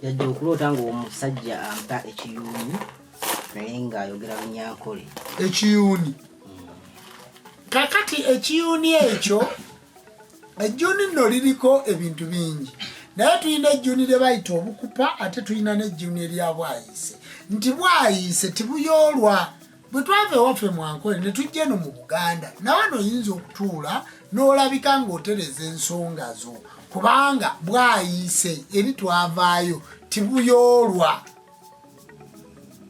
Yajja okulota ng'omusajja ampa ekiyuuni naye ng'ayogera Lunyankole. Ekiyuuni. Kakati ekiyuuni ekyo ejjuuni nno liriko ebintu bingi. Naye tulina ejjuuni lye bayita obukupa ate tulina n'ejjuuni erya bwayise. Nti bwayise tibuyoolwa. Bwe twava ewaffe mu Ankole ne tujja eno mu Buganda nawe oyinza okutuula n'olabika ng'otereza ensonga zo kubanga bwayise eri twavaayo tibuyoolwa.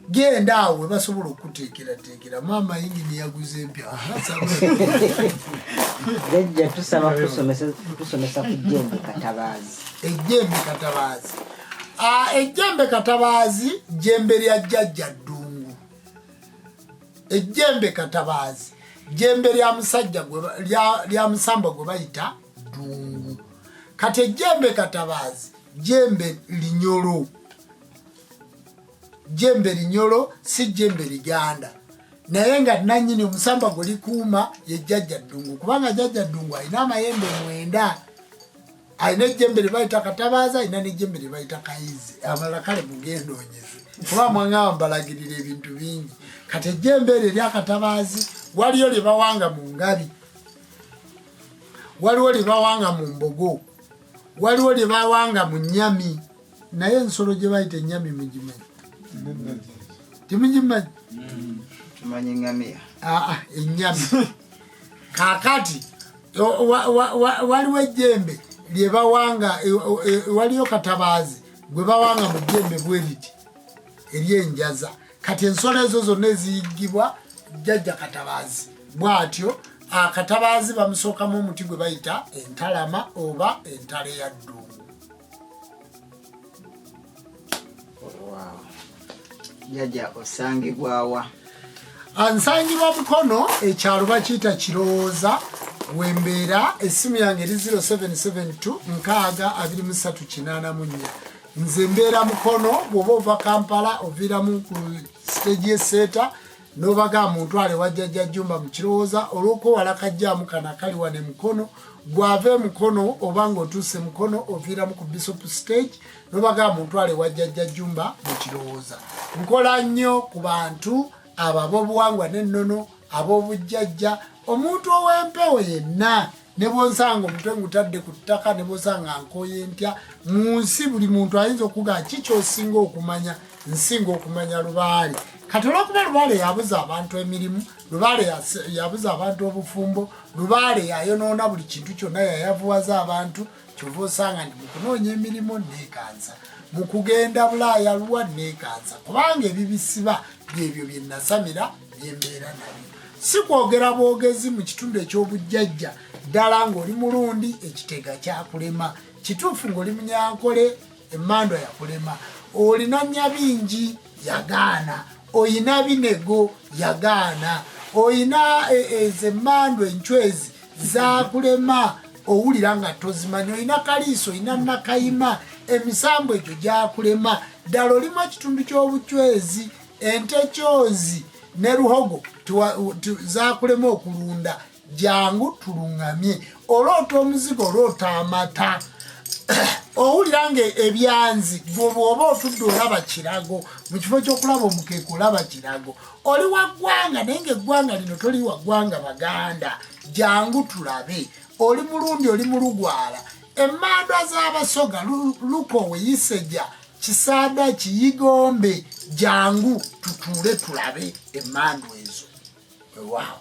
Genda awo we basobola okuteekerateekera maama yingini yaguze empya. Jajja tusaba tusomesa ku jjembe katabaazi. Ejjembe katabaazi. Ejjembe katabaazi jjembe lya jjajja Ddungu. Ejjembe katabaazi jjembe lya musajja lya musamba gwe bayita Ddungu. Kati ejjembe katabaazi jjembe linyolo. Jjembe linyolo si jjembe liganda. Naye nga nannyini omusamba gwe likuuma ye jjajja Ddungu kubanga jjajja Ddungu alina amayembe 9. Alina ejjembe lye bayita katabaazi, alina n'ejjembe lye bayita kayizi. Amalala kale mugendoonyeze kuba mwaŋŋawa mbalagirira ebintu bingi. Kati ejjembe eryo erya katabaazi waliyo lye bawanga mu ngabi, waliwo lye bawanga mu mbogo, waliwo lye bawanga mu nnyami. Naye ensolo gye bayita ennyami mugimanyi? Timugimanyi? Tumanyi ngamia. Ennyami. Kaakati waliwo ejjembe lye bawanga waliyo katabaazi gwe bawanga mu jjembe bwe liti ery'enjaza. Kati ensolo ezo zonna eziyigibwa jjajja katabaazi bw'atyo. Katabaazi bamusookamu omuti gwe bayita entalama oba entale ya Ddungu. Jjajja osangibwa wa? Ansangibwa Mukono, ekyalo bakiyita Kirowooza. Wembeera essimu yange eri 0772 62384. Nze mbeera Mukono. Bw'oba ova Kampala oviiramu ku stage y'Esseeta n'obaga Muntwale wa Jjajja Jjumba mu Kirowooza olw'okwewala kajjaamu kana kali wane Mukono. Gwave Mukono oba ng'otuuse Mukono oviiramu ku Bishop stage n'obaga Muntwale wa Jjajja Jjumba mu Kirowooza. Nkola nnyo ku bantu abo ab'obuwangwa n'ennono, ab'obujjajja, omuntu ow'empewo yenna. Ne bw'onsanga omutwe ngutadde ku ttaka, ne bw'onsanga nkooye ntya mu nsi, buli muntu ayinza okugaa kikyosinga okumanya. Nsinga okumanya Lubaale. Kati olw'okuba Lubaale yabuza abantu emirimu, Lubaale yabuza abantu obufumbo, Lubaale yayonoona buli kintu kyonna, yayavuwaza abantu. Kyova osanga nti mu kunoonya emirimu neekansa, mu kugenda Bulaaya luwa neekansa kubanga ebibisiba byebyo bye nasamira bye mbeera nabyo. Si kwogera bwogezi mu kitundu eky'obujjajja ddala ng'oli mulundi ekitega kyakulema, kituufu ng'oli Munyankole emmandwa yakulema, olina Nnyabingi yagaana, oyina Binego yagaana, oyina ez'emmandwa encwezi zaakulema, owulira nga tozimanyi, oyina Kaliiso, oyina Nakayima, emisambo egyo gyakulema. Ddala olimu ekitundu ky'obucwezi, ente kyozi ne Luhogo zaakulema okulunda. Jangu tuluŋŋamye. Oloota omuzigo, oloota amata. Owulira nga ebyanzi bw'oba otudde olaba Kirago, mu kifo ky'okulaba omukeeka olaba Kirago. Oli wa ggwanga naye ng'eggwanga lino toli wa ggwanga Baganda. Jangu tulabe. Oli mulundi, oli mu Lugwala. Emmandwa z'Abasoga, Lukowe, Iseja, Kisaada, Kiyigombe. Jangu tutuule tulabe emmandwa ezo. Wow.